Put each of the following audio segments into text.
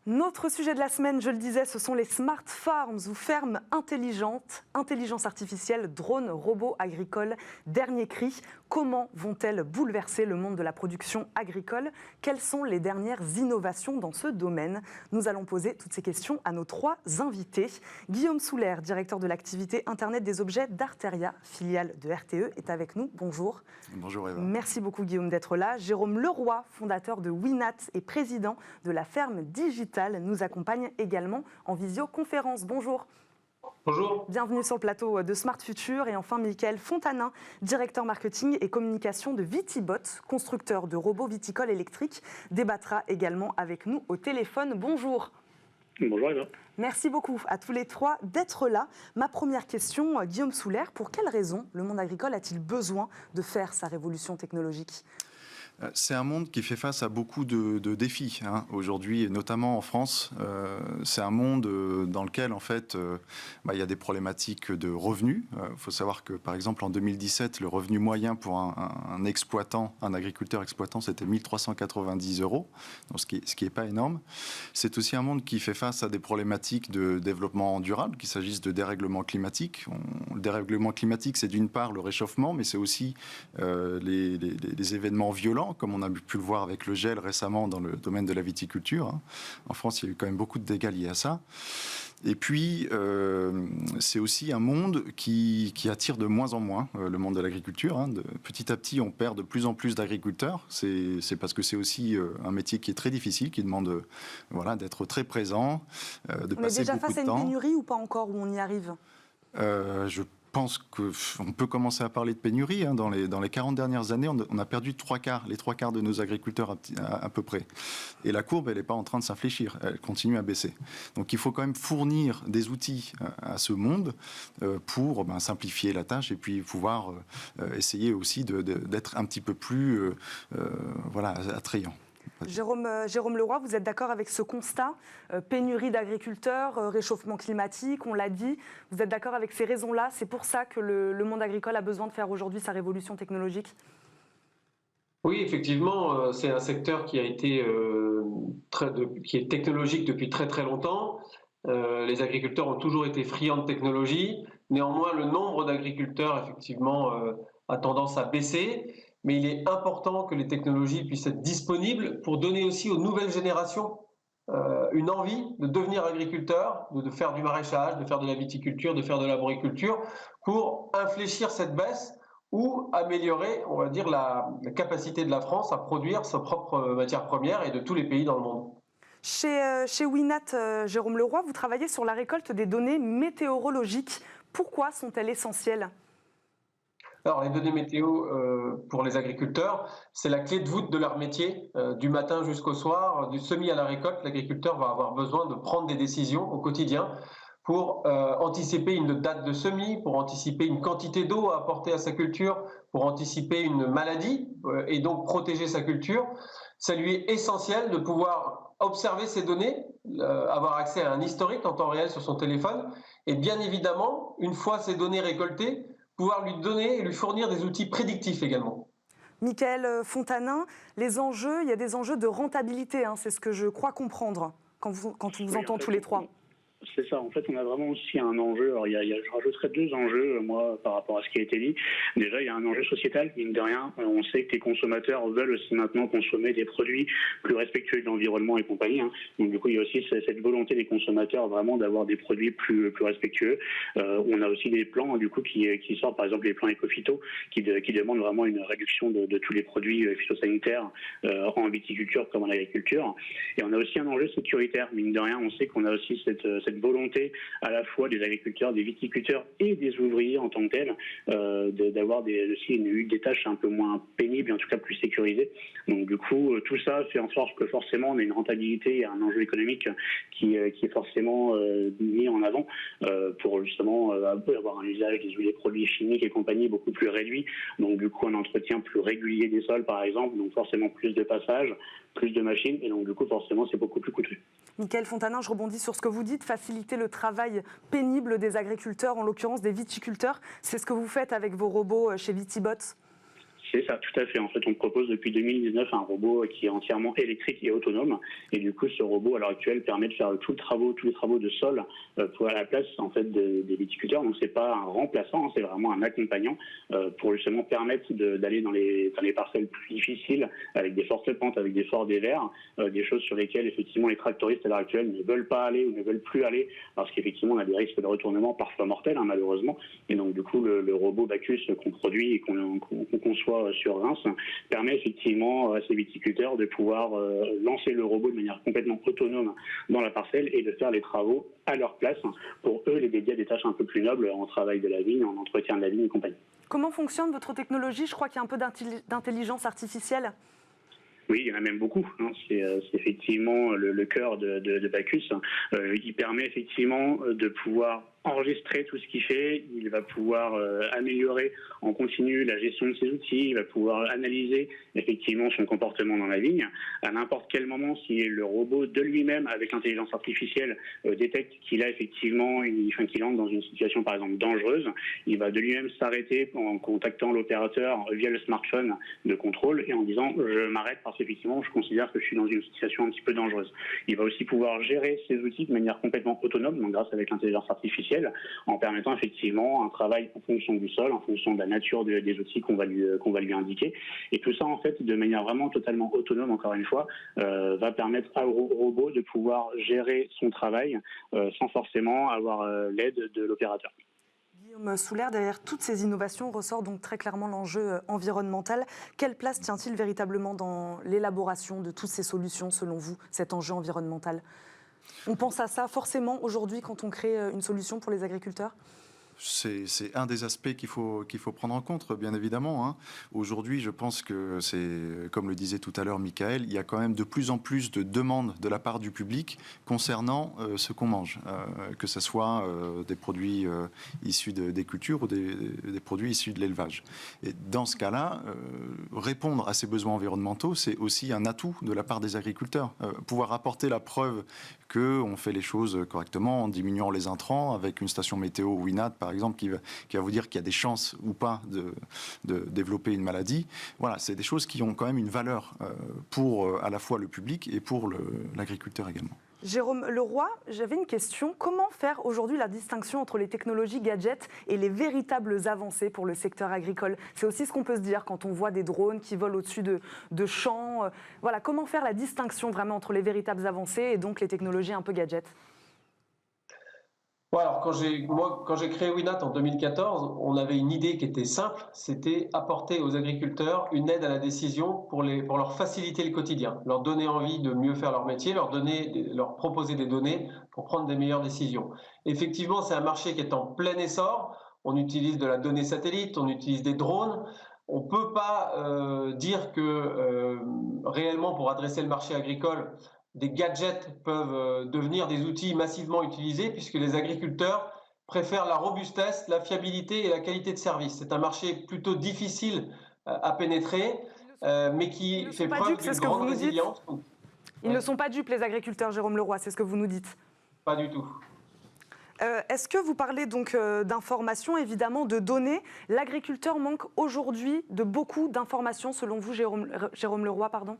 Notre sujet de la semaine, je le disais, ce sont les smart farms ou fermes intelligentes, intelligence artificielle, drones, robots agricoles, dernier cri. Comment vont-elles bouleverser le monde de la production agricole? Quelles sont les dernières innovations dans ce domaine? Nous allons poser toutes ces questions à nos trois invités. Guillaume Soulaire, directeur de l'activité Internet des objets d'Arteria, filiale de RTE, est avec nous. Bonjour. Bonjour Eva. Merci beaucoup Guillaume d'être là. Jérôme Leroy, fondateur de Winat et président de la ferme digitale, nous accompagne également en visioconférence. Bonjour. Bonjour. Bienvenue sur le plateau de Smart Future. Et enfin, Mickaël Fontanin, directeur marketing et communication de Vitibot, constructeur de robots viticoles électriques, débattra également avec nous au téléphone. Bonjour. Bonjour Eva. Merci beaucoup à tous les trois d'être là. Ma première question, Guillaume Soulaire, pour quelles raisons le monde agricole a-t-il besoin de faire sa révolution technologique ? C'est un monde qui fait face à beaucoup de défis aujourd'hui, et notamment en France. C'est un monde dans lequel, en fait, il y a des problématiques de revenus. Il faut savoir que, par exemple, en 2017, le revenu moyen pour un exploitant, un agriculteur exploitant, c'était 1 390 €, donc ce qui est pas énorme. C'est aussi un monde qui fait face à des problématiques de développement durable, qu'il s'agisse de dérèglement climatique. Le dérèglement climatique, c'est d'une part le réchauffement, mais c'est aussi les événements violents, comme on a pu le voir avec le gel récemment dans le domaine de la viticulture. En France, il y a eu quand même beaucoup de dégâts liés à ça. Et puis, c'est aussi un monde qui attire de moins en moins le monde de l'agriculture. Petit à petit, on perd de plus en plus d'agriculteurs. C'est parce que c'est aussi un métier qui est très difficile, qui demande d'être très présent, de passer beaucoup de temps. On est déjà face à une pénurie ou pas encore, où on y arrive ? Je pense qu'on peut commencer à parler de pénurie. Dans les 40 dernières années, on a perdu les trois quarts de nos agriculteurs à peu près. Et la courbe, elle n'est pas en train de s'infléchir, elle continue à baisser. Donc il faut quand même fournir des outils à ce monde pour simplifier la tâche et puis pouvoir essayer aussi d'être un petit peu plus attrayant. Jérôme Leroy, vous êtes d'accord avec ce constat ? Pénurie d'agriculteurs, réchauffement climatique, on l'a dit. Vous êtes d'accord avec ces raisons-là ? C'est pour ça que le monde agricole a besoin de faire aujourd'hui sa révolution technologique ? Oui, effectivement, c'est un secteur qui a été qui est technologique depuis très très longtemps. Les agriculteurs ont toujours été friands de technologie. Néanmoins, le nombre d'agriculteurs, effectivement, a tendance à baisser. Mais il est important que les technologies puissent être disponibles pour donner aussi aux nouvelles générations une envie de devenir agriculteur, de faire du maraîchage, de faire de la viticulture, de faire de l'arboriculture, pour infléchir cette baisse ou améliorer, on va dire, la capacité de la France à produire sa propre matière première et de tous les pays dans le monde. Chez Winat, Jérôme Leroy, vous travaillez sur la récolte des données météorologiques. Pourquoi sont-elles essentielles ? Alors, les données météo pour les agriculteurs, c'est la clé de voûte de leur métier. Du matin jusqu'au soir, du semis à la récolte, l'agriculteur va avoir besoin de prendre des décisions au quotidien pour anticiper une date de semis, pour anticiper une quantité d'eau à apporter à sa culture, pour anticiper une maladie et donc protéger sa culture. Ça lui est essentiel de pouvoir observer ces données, avoir accès à un historique en temps réel sur son téléphone et bien évidemment, une fois ces données récoltées, pouvoir lui donner et lui fournir des outils prédictifs également. Mickaël Fontanin, il y a des enjeux de rentabilité, c'est ce que je crois comprendre quand on vous entend tous les trois. C'est ça, en fait, on a vraiment aussi un enjeu. Alors, je rajouterais deux enjeux, moi, par rapport à ce qui a été dit. Déjà, il y a un enjeu sociétal, mine de rien. On sait que les consommateurs veulent aussi maintenant consommer des produits plus respectueux de l'environnement et compagnie. Donc, du coup, il y a aussi cette volonté des consommateurs vraiment d'avoir des produits plus respectueux. On a aussi des plans, du coup, qui sortent, par exemple, les plans éco-phyto, qui demandent vraiment une réduction de tous les produits phytosanitaires en viticulture comme en agriculture. Et on a aussi un enjeu sécuritaire, mine de rien. On sait qu'on a aussi cette volonté à la fois des agriculteurs, des viticulteurs et des ouvriers en tant que tels d'avoir aussi des tâches un peu moins pénibles et en tout cas plus sécurisées. Donc du coup, tout ça fait en sorte que forcément on a une rentabilité et un enjeu économique qui est forcément mis en avant pour justement avoir un usage des produits chimiques et compagnie beaucoup plus réduit. Donc du coup, un entretien plus régulier des sols par exemple, donc forcément plus de passages, plus de machines et donc du coup forcément c'est beaucoup plus coûteux. Mickaël Fontanin, je rebondis sur ce que vous dites, faciliter le travail pénible des agriculteurs, en l'occurrence des viticulteurs. C'est ce que vous faites avec vos robots chez Vitibot ? C'est ça, tout à fait. En fait, on propose depuis 2019 un robot qui est entièrement électrique et autonome. Et du coup, ce robot, à l'heure actuelle, permet de faire tous les travaux de sol pour à la place en fait des viticulteurs. Donc, c'est pas un remplaçant, c'est vraiment un accompagnant pour justement permettre d'aller dans les parcelles plus difficiles, avec des fortes pentes, avec des forts dévers, des choses sur lesquelles effectivement les tractoristes à l'heure actuelle ne veulent pas aller ou ne veulent plus aller parce qu'effectivement on a des risques de retournement parfois mortels, malheureusement. Et donc du coup le robot Bacchus qu'on produit et qu'on conçoit sur Reims permet effectivement à ces viticulteurs de pouvoir lancer le robot de manière complètement autonome dans la parcelle et de faire les travaux à leur place pour eux les dédier à des tâches un peu plus nobles en travail de la vigne, en entretien de la vigne et compagnie. Comment fonctionne votre technologie? Je crois qu'il y a un peu d'intelligence artificielle. Oui, il y en a même beaucoup. C'est effectivement le cœur de Bacchus. Il permet effectivement de pouvoir enregistrer tout ce qu'il fait, il va pouvoir améliorer en continu la gestion de ses outils, il va pouvoir analyser effectivement son comportement dans la vigne. À n'importe quel moment, si le robot de lui-même, avec l'intelligence artificielle, détecte qu'il a effectivement, qu'il entre dans une situation par exemple dangereuse, il va de lui-même s'arrêter en contactant l'opérateur via le smartphone de contrôle et en disant je m'arrête parce qu'effectivement je considère que je suis dans une situation un petit peu dangereuse. Il va aussi pouvoir gérer ses outils de manière complètement autonome, donc grâce avec l'intelligence artificielle, en permettant effectivement un travail en fonction du sol, en fonction de la nature des outils qu'on va lui indiquer. Et tout ça, en fait, de manière vraiment totalement autonome, encore une fois, va permettre au robot de pouvoir gérer son travail sans forcément avoir l'aide de l'opérateur. Guillaume Soulère, derrière toutes ces innovations ressort donc très clairement l'enjeu environnemental. Quelle place tient-il véritablement dans l'élaboration de toutes ces solutions, selon vous, cet enjeu environnemental ? On pense à ça forcément aujourd'hui quand on crée une solution pour les agriculteurs ? C'est un des aspects qu'il faut prendre en compte, bien évidemment. Aujourd'hui, je pense que c'est, comme le disait tout à l'heure Michael, il y a quand même de plus en plus de demandes de la part du public concernant ce qu'on mange, que ce soit des produits issus des cultures ou des produits issus de l'élevage. Et dans ce cas-là, répondre à ces besoins environnementaux, c'est aussi un atout de la part des agriculteurs. Pouvoir apporter la preuve qu'on fait les choses correctement en diminuant les intrants avec une station météo WINAT, par exemple, qui va vous dire qu'il y a des chances ou pas de développer une maladie. Voilà, c'est des choses qui ont quand même une valeur pour à la fois le public et pour l'agriculteur également. Jérôme Leroy, j'avais une question. Comment faire aujourd'hui la distinction entre les technologies gadgets et les véritables avancées pour le secteur agricole ? C'est aussi ce qu'on peut se dire quand on voit des drones qui volent au-dessus de champs. Voilà, comment faire la distinction vraiment entre les véritables avancées et donc les technologies un peu gadgets ? Ouais, alors quand j'ai créé WINAT en 2014, on avait une idée qui était simple, c'était apporter aux agriculteurs une aide à la décision pour leur faciliter le quotidien, leur donner envie de mieux faire leur métier, leur proposer des données pour prendre des meilleures décisions. Effectivement, c'est un marché qui est en plein essor. On utilise de la donnée satellite, on utilise des drones. On ne peut pas dire que réellement pour adresser le marché agricole, des gadgets peuvent devenir des outils massivement utilisés puisque les agriculteurs préfèrent la robustesse, la fiabilité et la qualité de service. C'est un marché plutôt difficile à pénétrer, mais qui fait preuve d'une grande résilience. Ils ne sont pas dupes, les agriculteurs, Jérôme Leroy, c'est ce que vous nous dites. Pas du tout. Est-ce que vous parlez donc d'informations, évidemment, de données ? L'agriculteur manque aujourd'hui de beaucoup d'informations, selon vous, Jérôme Leroy, pardon ?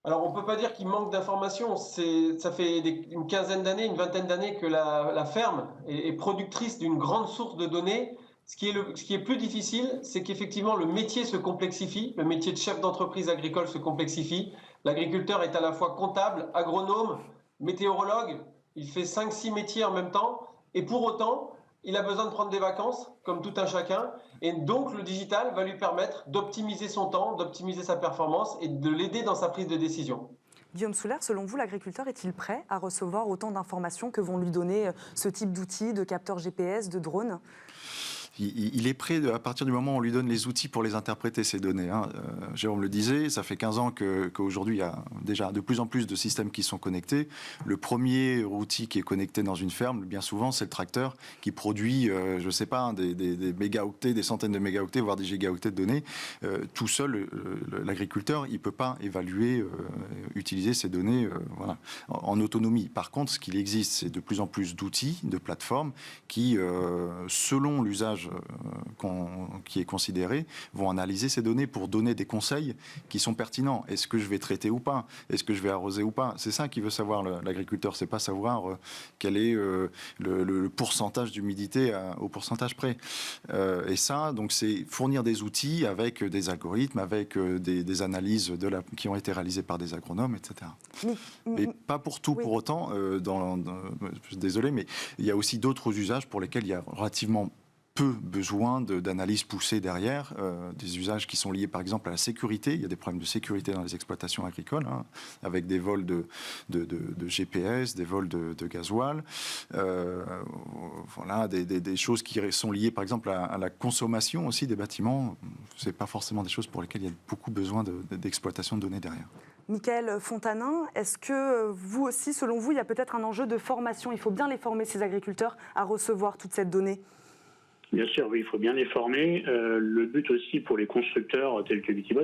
Alors, on ne peut pas dire qu'il manque d'informations. Ça fait une quinzaine d'années, une vingtaine d'années que la ferme est productrice d'une grande source de données. Ce qui est plus difficile, c'est qu'effectivement, le métier se complexifie. Le métier de chef d'entreprise agricole se complexifie. L'agriculteur est à la fois comptable, agronome, météorologue. Il fait 5-6 métiers en même temps. Et pour autant, il a besoin de prendre des vacances, comme tout un chacun. Et donc, le digital va lui permettre d'optimiser son temps, d'optimiser sa performance et de l'aider dans sa prise de décision. Guillaume Soulère, selon vous, l'agriculteur est-il prêt à recevoir autant d'informations que vont lui donner ce type d'outils, de capteurs GPS, de drones ? Il est prêt à partir du moment où on lui donne les outils pour les interpréter, ces données. Jérôme le disait, ça fait 15 ans qu'aujourd'hui, il y a déjà de plus en plus de systèmes qui sont connectés. Le premier outil qui est connecté dans une ferme, bien souvent, c'est le tracteur qui produit, je ne sais pas, des mégaoctets, des centaines de mégaoctets, voire des gigaoctets de données. Tout seul, l'agriculteur, il ne peut pas évaluer, utiliser ces données en autonomie. Par contre, ce qu'il existe, c'est de plus en plus d'outils, de plateformes qui, selon l'usage l'usage qui est considéré, vont analyser ces données pour donner des conseils qui sont pertinents. Est-ce que je vais traiter ou pas? Est-ce que je vais arroser ou pas? C'est ça qu'il veut savoir l'agriculteur. C'est pas savoir quel est le pourcentage d'humidité au pourcentage près. Et ça, donc, c'est fournir des outils avec des algorithmes, avec des analyses qui ont été réalisées par des agronomes, etc. Mais pas pour tout, pour autant. Désolé, mais il y a aussi d'autres usages pour lesquels il y a relativement peu besoin d'analyse poussée derrière, des usages qui sont liés par exemple à la sécurité. Il y a des problèmes de sécurité dans les exploitations agricoles, avec des vols de GPS, des vols de gasoil, voilà, des choses qui sont liées par exemple à la consommation aussi des bâtiments. Ce n'est pas forcément des choses pour lesquelles il y a beaucoup besoin d'exploitation de données derrière. Michael Fontanin, est-ce que vous aussi, selon vous, il y a peut-être un enjeu de formation? Il faut bien les former, ces agriculteurs, à recevoir toute cette donnée? Bien sûr, oui, il faut bien les former. Le but aussi pour les constructeurs tels que Vitibot,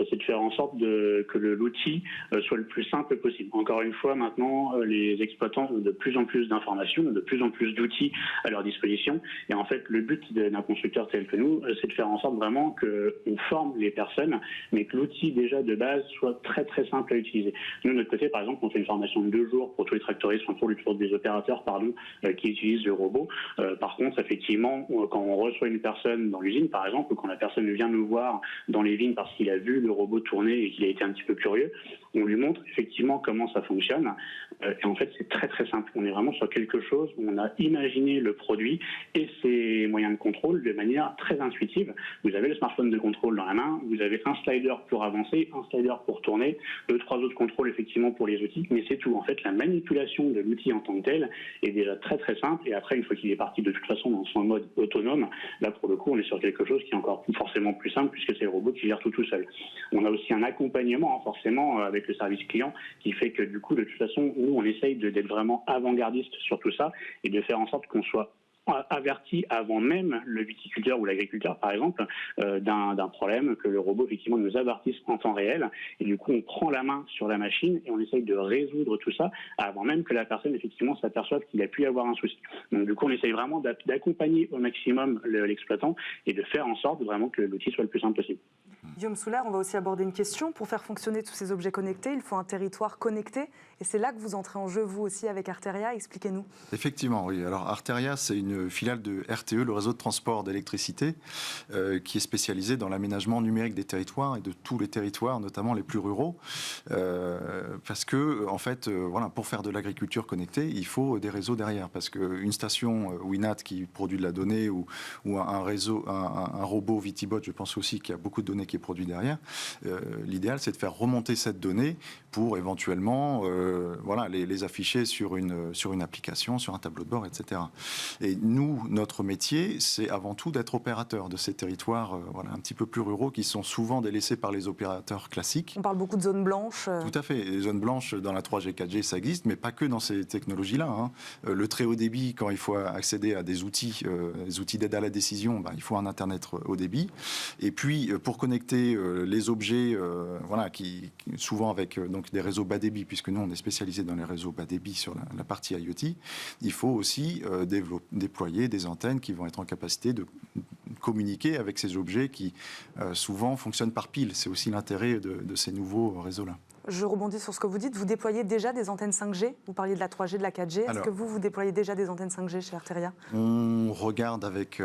c'est de faire en sorte que l'outil soit le plus simple possible. Encore une fois, maintenant, les exploitants ont de plus en plus d'informations, de plus en plus d'outils à leur disposition. Et en fait, le but d'un constructeur tel que nous, c'est de faire en sorte vraiment qu'on forme les personnes, mais que l'outil déjà de base soit très très simple à utiliser. Nous, de notre côté, par exemple, on fait une formation de 2 jours pour tous les tractoristes, pour des opérateurs, qui utilisent le robot. Par contre, effectivement, quand on reçoit une personne dans l'usine, par exemple, ou quand la personne vient nous voir dans les vignes parce qu'il a vu le robot tourner et qu'il a été un petit peu curieux, on lui montre effectivement comment ça fonctionne. Et en fait, c'est très très simple. On est vraiment sur quelque chose où on a imaginé le produit et ses moyens de contrôle de manière très intuitive. Vous avez le smartphone de contrôle dans la main, vous avez un slider pour avancer, un slider pour tourner, 2-3 autres contrôles effectivement pour les outils, mais c'est tout. En fait, la manipulation de l'outil en tant que tel est déjà très très simple. Et après, une fois qu'il est parti de toute façon dans son mode autonome, là pour le coup, on est sur quelque chose qui est encore forcément plus simple puisque c'est le robot qui gère tout seul. On a aussi un accompagnement forcément avec le service client qui fait que du coup, de toute façon, nous, on essaye d'être vraiment avant-gardiste sur tout ça et de faire en sorte qu'on soit averti avant même le viticulteur ou l'agriculteur, par exemple, d'un problème, que le robot, effectivement, nous avertisse en temps réel. Et du coup, on prend la main sur la machine et on essaye de résoudre tout ça avant même que la personne, effectivement, s'aperçoive qu'il a pu y avoir un souci. Donc, du coup, on essaye vraiment d'accompagner au maximum l'exploitant et de faire en sorte vraiment que l'outil soit le plus simple possible. Guillaume Soulard, on va aussi aborder une question. Pour faire fonctionner tous ces objets connectés, il faut un territoire connecté. Et c'est là que vous entrez en jeu, vous aussi, avec Arteria. Expliquez-nous. Effectivement, oui. Alors, Arteria, c'est une filiale de RTE, le réseau de transport d'électricité, qui est spécialisé dans l'aménagement numérique des territoires et de tous les territoires, notamment les plus ruraux. Parce que, en fait, voilà, pour faire de l'agriculture connectée, il faut des réseaux derrière. Parce qu'une station Winat qui produit de la donnée ou un réseau, un robot Vitibot, je pense aussi qu'il y a beaucoup de données qui est produit derrière. L'idéal, c'est de faire remonter cette donnée pour éventuellement voilà, les afficher sur une application, sur un tableau de bord, etc. Et nous, notre métier, c'est avant tout d'être opérateur de ces territoires voilà, un petit peu plus ruraux qui sont souvent délaissés par les opérateurs classiques. On parle beaucoup de zones blanches. Tout à fait. Les zones blanches dans la 3G, 4G, ça existe, mais pas que dans ces technologies-là. Le très haut débit, quand il faut accéder à des outils d'aide à la décision, il faut un Internet haut débit. Et puis, pour connecter les objets, voilà, souvent avec donc des réseaux bas débit, puisque nous, on est spécialisé dans les réseaux bas débit sur la partie IoT, il faut aussi déployer des antennes qui vont être en capacité de communiquer avec ces objets qui souvent fonctionnent par pile. C'est aussi l'intérêt de ces nouveaux réseaux-là. Je rebondis sur ce que vous dites. Vous déployez déjà des antennes 5G. Vous parliez de la 3G, de la 4G. Est-ce que vous déployez déjà des antennes 5G chez Arteria? On regarde avec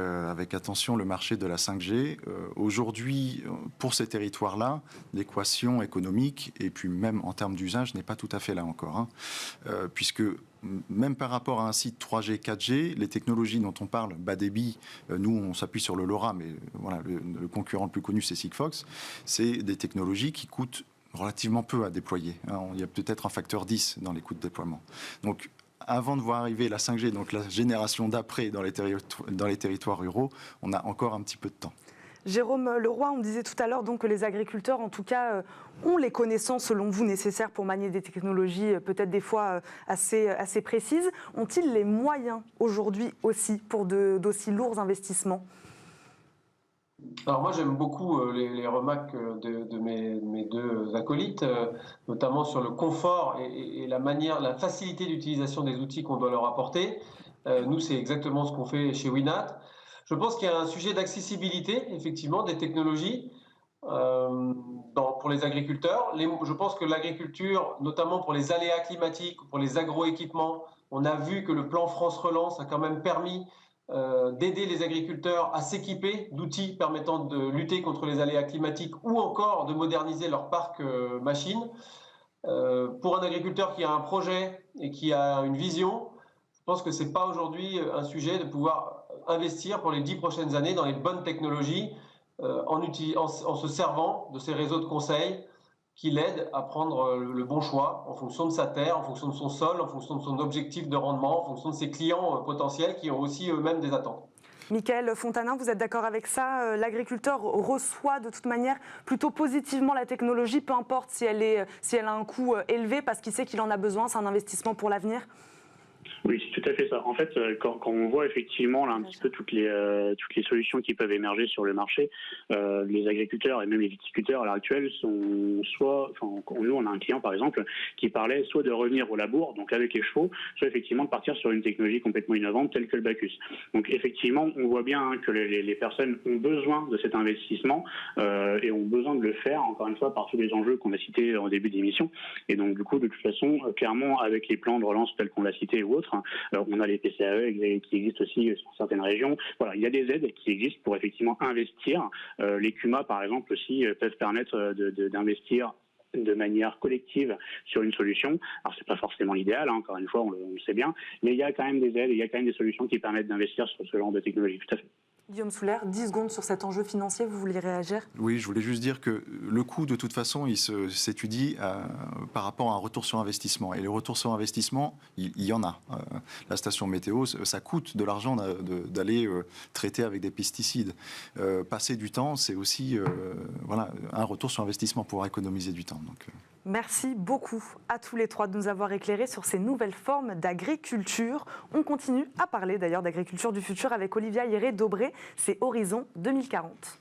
attention le marché de la 5G. Aujourd'hui, pour ces territoires-là, l'équation économique et puis même en termes d'usage n'est pas tout à fait là encore. Puisque même par rapport à un site 3G, 4G, les technologies dont on parle, bas débit, nous on s'appuie sur le LoRa, mais voilà, le concurrent le plus connu c'est Sigfox, c'est des technologies qui coûtent relativement peu à déployer. Il y a peut-être un facteur 10 dans les coûts de déploiement. Donc, avant de voir arriver la 5G, donc la génération d'après dans les territoires ruraux, on a encore un petit peu de temps. Jérôme Leroy, on disait tout à l'heure donc que les agriculteurs, en tout cas, ont les connaissances, selon vous, nécessaires pour manier des technologies peut-être des fois assez précises. Ont-ils les moyens aujourd'hui aussi pour d'aussi lourds investissements ? Alors moi j'aime beaucoup les remarques de mes deux acolytes, notamment sur le confort et la facilité d'utilisation des outils qu'on doit leur apporter. Nous c'est exactement ce qu'on fait chez Winat. Je pense qu'il y a un sujet d'accessibilité, effectivement, des technologies pour les agriculteurs. Je pense que l'agriculture, notamment pour les aléas climatiques, pour les agroéquipements, on a vu que le plan France Relance a quand même permis d'aider les agriculteurs à s'équiper d'outils permettant de lutter contre les aléas climatiques ou encore de moderniser leur parc machine. Pour un agriculteur qui a un projet et qui a une vision, je pense que ce n'est pas aujourd'hui un sujet de pouvoir investir pour les 10 prochaines années dans les bonnes technologies en se servant de ces réseaux de conseil qui l'aident à prendre le bon choix en fonction de sa terre, en fonction de son sol, en fonction de son objectif de rendement, en fonction de ses clients potentiels qui ont aussi eux-mêmes des attentes. Michaël Fontanin, vous êtes d'accord avec ça? L'agriculteur reçoit de toute manière plutôt positivement la technologie, peu importe si elle a un coût élevé, parce qu'il sait qu'il en a besoin, c'est un investissement pour l'avenir? Oui, c'est tout à fait ça. En fait, quand on voit effectivement là un petit peu toutes les solutions qui peuvent émerger sur le marché, les agriculteurs et même les viticulteurs à l'heure actuelle sont nous on a un client par exemple qui parlait soit de revenir au labour, donc avec les chevaux, soit effectivement de partir sur une technologie complètement innovante telle que le Bacchus. Donc effectivement, on voit bien que les personnes ont besoin de cet investissement et ont besoin de le faire, encore une fois, par tous les enjeux qu'on a cités en début d'émission. Et donc du coup, de toute façon, clairement, avec les plans de relance tels qu'on l'a cité ou autres, on a les PCAE qui existent aussi sur certaines régions. Voilà, il y a des aides qui existent pour effectivement investir. Les CUMA, par exemple, aussi peuvent permettre d'investir de manière collective sur une solution. Alors, c'est pas forcément l'idéal, encore une fois, on le sait bien, mais il y a quand même des aides, il y a quand même des solutions qui permettent d'investir sur ce genre de technologie, tout à fait. Guillaume Souler, 10 secondes sur cet enjeu financier, vous vouliez réagir? Oui, je voulais juste dire que le coût, de toute façon, il s'étudie par rapport à un retour sur investissement. Et les retours sur investissement, il y en a. La station météo, ça coûte de l'argent d'aller traiter avec des pesticides. Passer du temps, c'est aussi un retour sur investissement pour économiser du temps. Donc, Merci beaucoup à tous les trois de nous avoir éclairés sur ces nouvelles formes d'agriculture. On continue à parler d'ailleurs d'agriculture du futur avec Olivia Hieré-Dobré. C'est Horizon 2040.